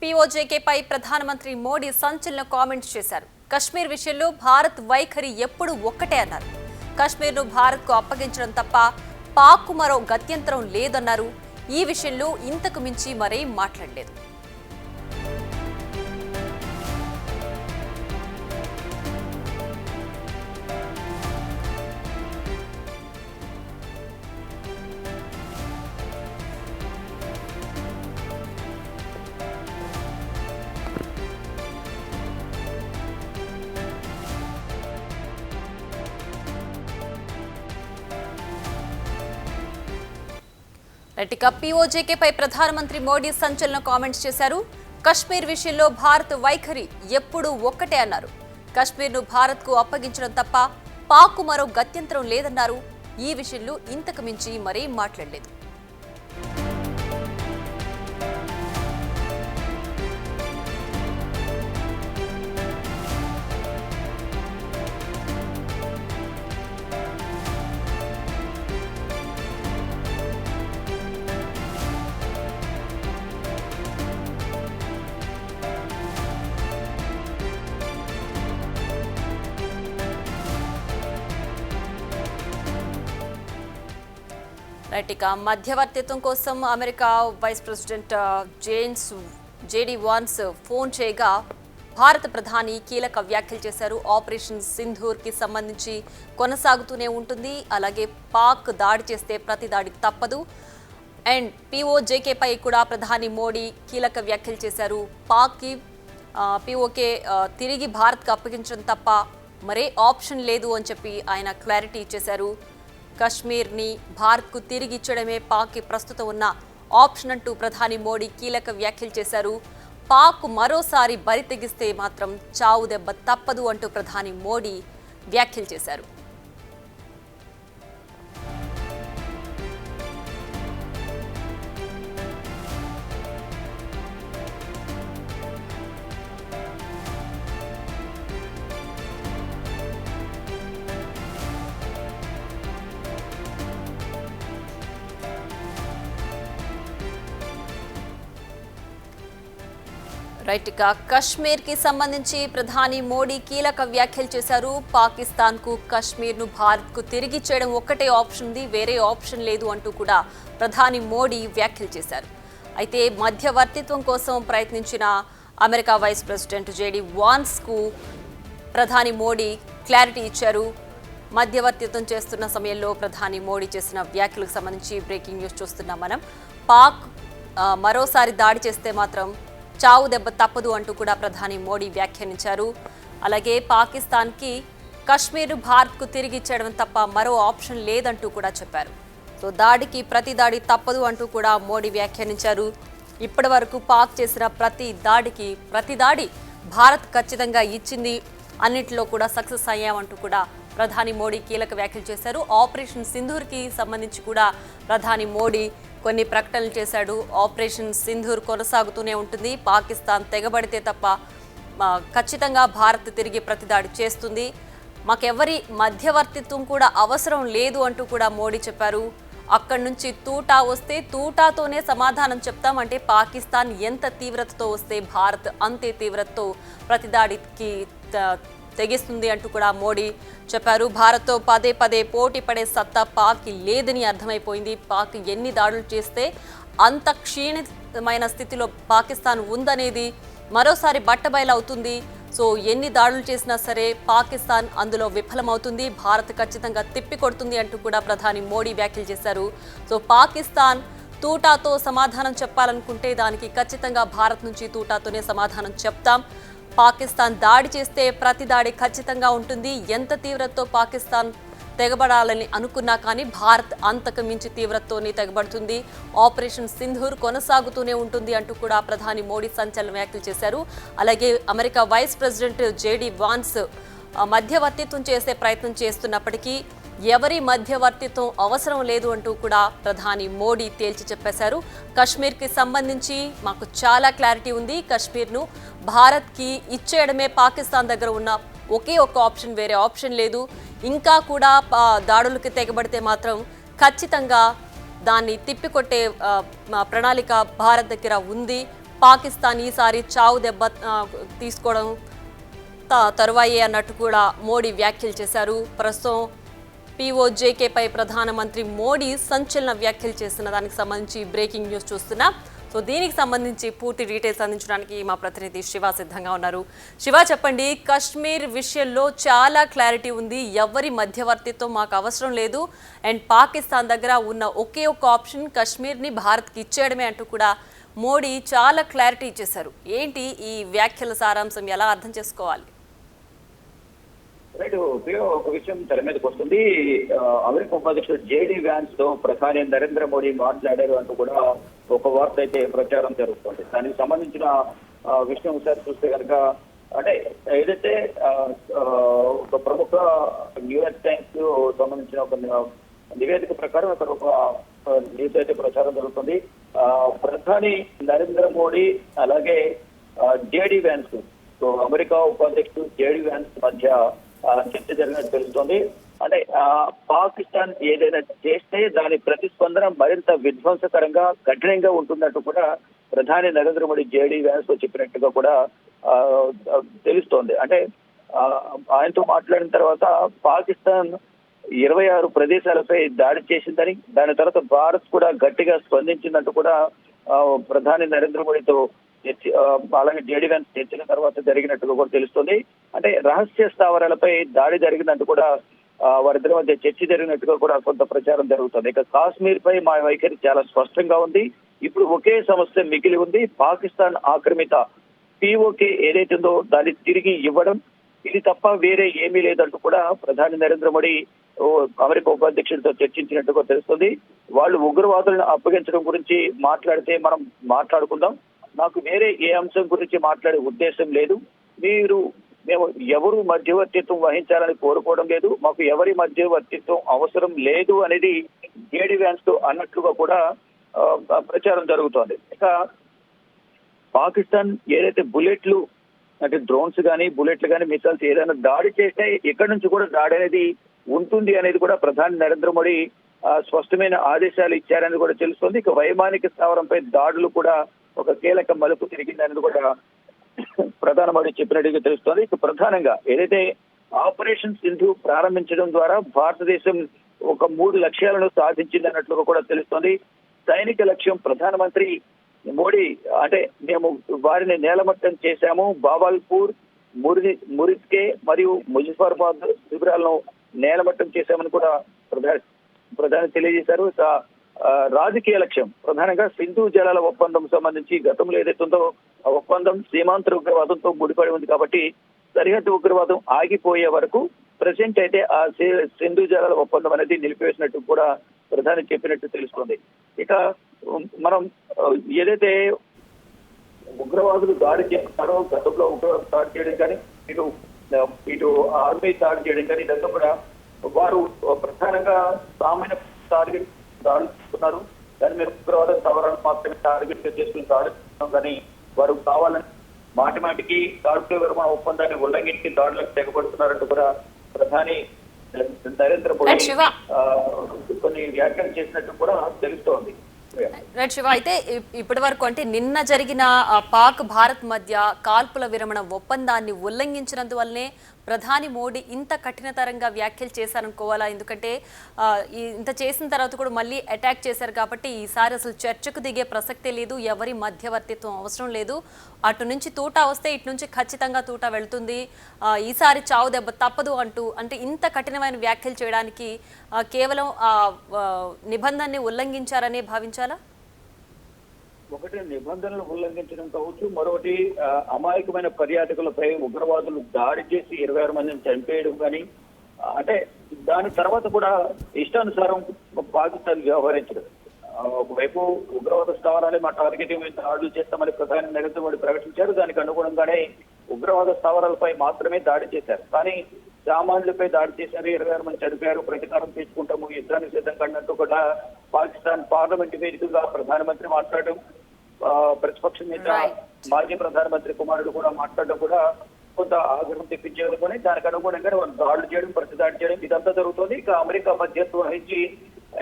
పీఓజేకేపై ప్రధానమంత్రి మోడీ సంచలన కామెంట్స్ చేశారు. కశ్మీర్ విషయంలో భారత్ వైఖరి ఎప్పుడు ఒక్కటే అన్నారు. కశ్మీర్ను భారత్కు అప్పగించడం తప్ప పాక్కు మరో గత్యంతరం లేదన్నారు. ఈ విషయంలో ఇంతకు మించి మరేం మాట్లాడలేదు. ఇక పీఓజేకేపై ప్రధానమంత్రి మోడీ సంచలన కామెంట్స్ చేశారు. కశ్మీర్ విషయంలో భారత్ వైఖరి ఎప్పుడూ ఒక్కటే అన్నారు. కశ్మీర్ను భారత్కు అప్పగించడం తప్ప పాక్కు మరో గత్యంతరం లేదన్నారు. ఈ విషయంలో ఇంతకు మించి మరేం మాట్లాడలేదు. ఇక మధ్యవర్తిత్వం కోసం America vice president JD Vance phone చేయగా భారత ప్రధాని కీలక వ్యాఖ్యలు చేశారు. ఆపరేషన్ సింధూర్కి సంబంధించి కొనసాగుతూనే ఉంటుంది. అలాగే పాక్ దాడి చేస్తే ప్రతి దాడి తప్పదు. అండ్ పీఓజేకేపై కూడా ప్రధాని మోడీ కీలక వ్యాఖ్యలు చేశారు. పాక్కి పీఓకే తిరిగి భారత్కు అప్పగించడం తప్ప మరే ఆప్షన్ లేదు అని చెప్పి ఆయన క్లారిటీ ఇచ్చేశారు. కశ్మీర్ని భారత్కు తిరిగి ఇచ్చడమే పాక్కి ప్రస్తుతం ఉన్న ఆప్షన్ అంటూ ప్రధాని మోడీ కీలక వ్యాఖ్యలు చేశారు. పాక్ మరోసారి బరి తెగిస్తే మాత్రం చావు దెబ్బ తప్పదు అంటూ ప్రధాని మోడీ వ్యాఖ్యలు చేశారు. ఇక కశ్మీర్కి సంబంధించి ప్రధాని మోడీ కీలక వ్యాఖ్యలు చేశారు. పాకిస్తాన్కు కశ్మీర్ను భారత్కు తిరిగి చేయడం ఒక్కటే ఆప్షన్ ఉంది, వేరే ఆప్షన్ లేదు అంటూ కూడా ప్రధాని మోడీ వ్యాఖ్యలు చేశారు. అయితే మధ్యవర్తిత్వం కోసం ప్రయత్నించిన అమెరికా వైస్ ప్రెసిడెంట్ జేడీ వాన్స్కు ప్రధాని మోడీ క్లారిటీ ఇచ్చారు. మధ్యవర్తిత్వం చేస్తున్న సమయంలో ప్రధాని మోడీ చేసిన వ్యాఖ్యలకు సంబంధించి బ్రేకింగ్ న్యూస్ చూస్తున్నాం మనం. పాక్ మరోసారి దాడి చేస్తే మాత్రం చావు దెబ్బ తప్పదు అంటూ కూడా ప్రధాని మోడీ వ్యాఖ్యానించారు. అలాగే పాకిస్తాన్కి కశ్మీర్ భారత్కు తిరిగి ఇచ్చడం తప్ప మరో ఆప్షన్ లేదంటూ కూడా చెప్పారు. సో దాడికి ప్రతి దాడి తప్పదు అంటూ కూడా మోడీ వ్యాఖ్యానించారు. ఇప్పటి వరకు పాక్ చేసిన ప్రతి దాడి భారత్ ఖచ్చితంగా ఇచ్చింది, అన్నింటిలో కూడా సక్సెస్ అయ్యామంటూ కూడా ప్రధాని మోడీ కీలక వ్యాఖ్యలు చేశారు. ఆపరేషన్ సింధూర్కి సంబంధించి కూడా ప్రధాని మోడీ కొన్ని ప్రకటనలు చేశాడు. ఆపరేషన్ సింధూర్ కొనసాగుతూనే ఉంటుంది. పాకిస్తాన్ తెగబడితే తప్ప ఖచ్చితంగా భారత్ తిరిగి ప్రతిదాడి చేస్తుంది. మాకెవరి మధ్యవర్తిత్వం కూడా అవసరం లేదు అంటూ కూడా మోడీ చెప్పారు. అక్కడి నుంచి తూటా వస్తే తూటాతోనే సమాధానం చెప్తాం, అంటే పాకిస్తాన్ ఎంత తీవ్రతతో వస్తే భారత్ అంతే తీవ్రతతో ప్రతిదాడికి తెగిస్తుంది అంటూ కూడా మోడీ చెప్పారు. భారత్తో పదే పదే పోటీ పడే సత్తా పాక్ లేదని అర్థమైపోయింది. పాక్ ఎన్ని దాడులు చేస్తే అంత క్షీణమైన స్థితిలో పాకిస్తాన్ ఉందనేది మరోసారి బట్టబయలవుతుంది. సో ఎన్ని దాడులు చేసినా సరే పాకిస్తాన్ అందులో విఫలమవుతుంది, భారత్ ఖచ్చితంగా తిప్పికొడుతుంది అంటూ కూడా ప్రధాని మోడీ వ్యాఖ్యలు చేశారు. సో పాకిస్తాన్ తూటాతో సమాధానం చెప్పాలనుకుంటే దానికి ఖచ్చితంగా భారత్ నుంచి తూటాతోనే సమాధానం చెప్తాం. పాకిస్తాన్ దాడి చేస్తే ప్రతి దాడి ఖచ్చితంగా ఉంటుంది. ఎంత తీవ్రతతో పాకిస్తాన్ తెగబడాలని అనుకున్నా కానీ భారత్ అంతకు మించి తీవ్రతతోనే తెగబడుతుంది. ఆపరేషన్ సింధూర్ కొనసాగుతూనే ఉంటుంది అంటూ కూడా ప్రధాని మోడీ సంచలన వ్యాఖ్యలు చేశారు. అలాగే America vice president JD Vance మధ్యవర్తిత్వం చేసే ప్రయత్నం చేస్తున్నప్పటికీ ఎవరి మధ్యవర్తిత్వం అవసరం లేదు అంటూ కూడా ప్రధాని మోడీ తేల్చి చెప్పేశారు. కశ్మీర్కి సంబంధించి మాకు చాలా క్లారిటీ ఉంది. కశ్మీర్ను భారత్కి ఇచ్చేయడమే పాకిస్తాన్ దగ్గర ఉన్న ఒకే ఒక ఆప్షన్, వేరే ఆప్షన్ లేదు. ఇంకా కూడా దాడులకు తెగబడితే మాత్రం ఖచ్చితంగా దాన్ని తిప్పికొట్టే ప్రణాళిక భారత్ దగ్గర ఉంది. పాకిస్తాన్ ఈసారి చావు దెబ్బ తీసుకోవడం తరువాయే అన్నట్టు కూడా మోడీ వ్యాఖ్యలు చేశారు. ప్రస్తుతం పీఓజేకేపై ప్రధానమంత్రి మోడీ సంచలన వ్యాఖ్యలు చేస్తున్న దానికి సంబంధించి బ్రేకింగ్ న్యూస్ చూస్తున్నాం. సో దీనికి సంబంధించి పూర్తి డీటెయిల్స్ అందించడానికి మా ప్రతినిధి శివ సిద్ధంగా ఉన్నారు. శివ, చెప్పండి, కశ్మీర్ విషయంలో చాలా క్లారిటీ ఉంది, ఎవరి మధ్యవర్తిత్వం మాకు అవసరం లేదు, అండ్ పాకిస్తాన్ దగ్గర ఉన్న ఒకే ఒక ఆప్షన్ కశ్మీర్ని భారత్కి ఇచ్చేయడమే అంటూ కూడా మోడీ చాలా క్లారిటీ ఇచ్చేశారు. ఏంటి ఈ వ్యాఖ్యల సారాంశం, ఎలా అర్థం చేసుకోవాలి? రైట్, ఒక విషయం తెర మీదకి వస్తుంది. అమెరికా ఉపాధ్యక్షుడు జేడీ వ్యాన్స్ తో ప్రధాని నరేంద్ర మోడీ మాట్లాడారు అంటూ కూడా ఒక వార్త అయితే ప్రచారం జరుగుతుంది. దానికి సంబంధించిన విషయం ఒకసారి చూస్తే కనుక, అంటే ఏదైతే ఒక ప్రముఖ న్యూయార్క్ టైమ్స్ సంబంధించిన ఒక నివేదిక ప్రకారం అక్కడ ఒక న్యూస్ అయితే ప్రచారం జరుగుతుంది. ప్రధాని నరేంద్ర మోడీ అలాగే జేడీ వ్యాన్స్, సో అమెరికా ఉపాధ్యక్షుడు జేడీ వ్యాన్స్ మధ్య చర్చ జరిగినట్టు తెలుస్తోంది. అంటే పాకిస్తాన్ ఏదైనా చేస్తే దాని ప్రతిస్పందన మరింత విధ్వంసకరంగా కఠినంగా ఉంటున్నట్టు కూడా ప్రధాని నరేంద్ర మోడీ జేడీ వ్యాన్స్ తో చెప్పినట్టుగా కూడా తెలుస్తోంది. అంటే ఆయనతో మాట్లాడిన తర్వాత పాకిస్తాన్ 26 ప్రదేశాలపై దాడి చేసిందని, దాని తర్వాత భారత్ కూడా గట్టిగా స్పందించినట్టు కూడా ప్రధాని నరేంద్ర మోడీతో అలాగే జేడీ వ్యాన్స్ చర్చల తర్వాత జరిగినట్టుగా కూడా తెలుస్తుంది. అంటే రహస్య స్థావరాలపై దాడి జరిగినట్టు కూడా వారిద్దరి మధ్య చర్చ జరిగినట్టుగా కూడా కొంత ప్రచారం జరుగుతుంది. ఇక కాశ్మీర్ పై మా వైఖరి చాలా స్పష్టంగా ఉంది. ఇప్పుడు ఒకే సమస్య మిగిలి ఉంది, పాకిస్తాన్ ఆక్రమిత పీఓకే ఏదైతే ఉందో దాన్ని తిరిగి ఇవ్వడం, ఇది తప్ప వేరే ఏమీ లేదంటూ కూడా ప్రధాని నరేంద్ర మోడీ అమెరికా ఉపాధ్యక్షుడితో చర్చించినట్టుగా తెలుస్తుంది. వాళ్ళు ఉగ్రవాదులను అప్పగించడం గురించి మాట్లాడితే మనం మాట్లాడుకుందాం, నాకు వేరే ఏ అంశం గురించి మాట్లాడే ఉద్దేశం లేదు, మేము ఎవరు మధ్యవర్తిత్వం వహించాలని కోరుకోవడం లేదు, మాకు ఎవరి మధ్యవర్తిత్వం అవసరం లేదు అనేది జేడీ వ్యాన్స్ తో అన్నట్లుగా కూడా ప్రచారం జరుగుతోంది. ఇక పాకిస్తాన్ ఏదైతే బుల్లెట్లు అంటే డ్రోన్స్ కానీ బుల్లెట్లు కానీ మిసైల్స్ ఏదైనా దాడి చేస్తే ఇక్కడి నుంచి కూడా దాడి అనేది ఉంటుంది అనేది కూడా ప్రధాని నరేంద్ర మోడీ స్పష్టమైన ఆదేశాలు ఇచ్చారని కూడా తెలుస్తుంది. ఇక వైమానిక స్థావరంపై దాడులు కూడా ఒక కీలక మలుపు తిరిగిందనేది కూడా ప్రధాని మోడీ చెప్పినట్టుగా తెలుస్తోంది. ఇక ప్రధానంగా ఏదైతే ఆపరేషన్ సింధు ప్రారంభించడం ద్వారా భారతదేశం ఒక 3 లక్ష్యాలను సాధించిందన్నట్లుగా కూడా తెలుస్తోంది. సైనిక లక్ష్యం ప్రధానమంత్రి మోడీ అంటే మేము వారిని నేలమట్టం చేశాము, బాబాల్పూర్, మురిద్కే మరియు ముజఫరాబాద్ శిబిరాలను నేలమట్టం చేశామని కూడా ప్రధాని తెలియజేశారు. రాజకీయ లక్ష్యం ప్రధానంగా సింధు జలాల ఒప్పందం సంబంధించి గతంలో ఏదైతుందో ఆ ఒప్పందం సీమాంతర ఉగ్రవాదంతో ముడిపడి ఉంది కాబట్టి సరిహద్దు ఉగ్రవాదం ఆగిపోయే వరకు ప్రెసెంట్ అయితే ఆ సింధు జలాల ఒప్పందం అనేది నిలిపివేసినట్టు కూడా ప్రధాని చెప్పినట్టు తెలుస్తుంది. ఇక మనం ఏదైతే ఉగ్రవాదులు దాడి చేస్తారో గతంలో ఉగ్రవాదులు దాడి చేయడం కానీ ఇటు ఆర్మీ దాడి చేయడం కానీ ఇదంతా కూడా వారు ప్రధానంగా సామాన్య టార్గెట్ దాడులు చేస్తున్నారు. దాని మీద ఉగ్రవాద స్థావరాలు మాత్రమే టార్గెట్ చేసుకుని దాడుతున్నాం కానీ వారు కావాలని మాటిమాటికి దాడుల విరమణ ఒప్పందాన్ని ఉల్లంఘించి దాడులకు తెగబడుతున్నారంటూ కూడా ప్రధాని నరేంద్ర మోడీ కొన్ని వ్యాఖ్యలు చేసినట్టు కూడా తెలుస్తోంది. రైట్ శివ, అయితే ఇప్పటి వరకు అంటే నిన్న జరిగిన పాక్ భారత్ మధ్య కాల్పుల విరమణ ఒప్పందాన్ని ఉల్లంఘించినందువల్లనే ప్రధాని మోడీ ఇంత కఠినతరంగా వ్యాఖ్యలు చేశారనుకోవాలా? ఎందుకంటే ఇంత చేసిన తర్వాత కూడా మళ్ళీ అటాక్ చేశారు కాబట్టి ఈసారి అసలు చర్చకు దిగే ప్రసక్తే లేదు, ఎవరి మధ్యవర్తిత్వం అవసరం లేదు, అటు నుంచి తూటా వస్తే ఇటు నుంచి ఖచ్చితంగా తూటా వెళ్తుంది, ఈసారి చావు దెబ్బ తప్పదు అంటూ అంటే ఇంత కఠినమైన వ్యాఖ్యలు చేయడానికి కేవలం నిబంధనని ఉల్లంఘించారనే భావించాలా? ఒకటి నిబంధనలు ఉల్లంఘించడం కావచ్చు, మరొకటి అమాయకమైన పర్యాటకులపై ఉగ్రవాదులు దాడి చేసి 26 మందిని చంపేయడం కానీ, అంటే దాని తర్వాత కూడా ఇష్టానుసారం పాకిస్తాన్ వ్యవహరించడం. ఒకవైపు ఉగ్రవాద స్థావరాలే మా టార్గెట్ దాడులు చేస్తామని ప్రధాని నరేంద్ర మోడీ ప్రకటించారు. దానికి అనుగుణంగానే ఉగ్రవాద స్థావరాలపై మాత్రమే దాడి చేశారు. కానీ సామాన్యులపై దాడి చేశారు, 26 మంది చనిపోయారు, ప్రతీకారం తీసుకుంటాము, యుద్ధానికి సిద్ధంగా అన్నట్టు కూడా పాకిస్తాన్ పార్లమెంట్ వేదికగా ప్రధానమంత్రి మాట్లాడడం, ప్రతిపక్ష నేత మాజీ ప్రధానమంత్రి కుమారుడు కూడా మాట్లాడడం కూడా కొంత ఆగ్రహం తెప్పించేందుకుని దానికి అనుగుణంగా వాళ్ళు దాడులు చేయడం, ప్రతి దాడి చేయడం ఇదంతా జరుగుతుంది. ఇక అమెరికా మధ్యత్వం వహించి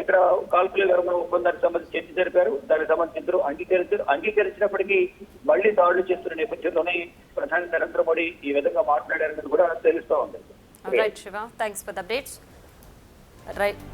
ఇక్కడ కాల్పుల విరమణ ఒప్పందానికి సంబంధించి చర్చ జరిపారు. దానికి సంబంధించి ఇద్దరు అంగీకరించినప్పటికీ మళ్లీ దాడులు చేస్తున్న నేపథ్యంలోనే ప్రధాని నరేంద్ర మోడీ ఈ విధంగా మాట్లాడారని కూడా తెలుస్తా ఉంది. Right Shiva, thanks for the updates. Right.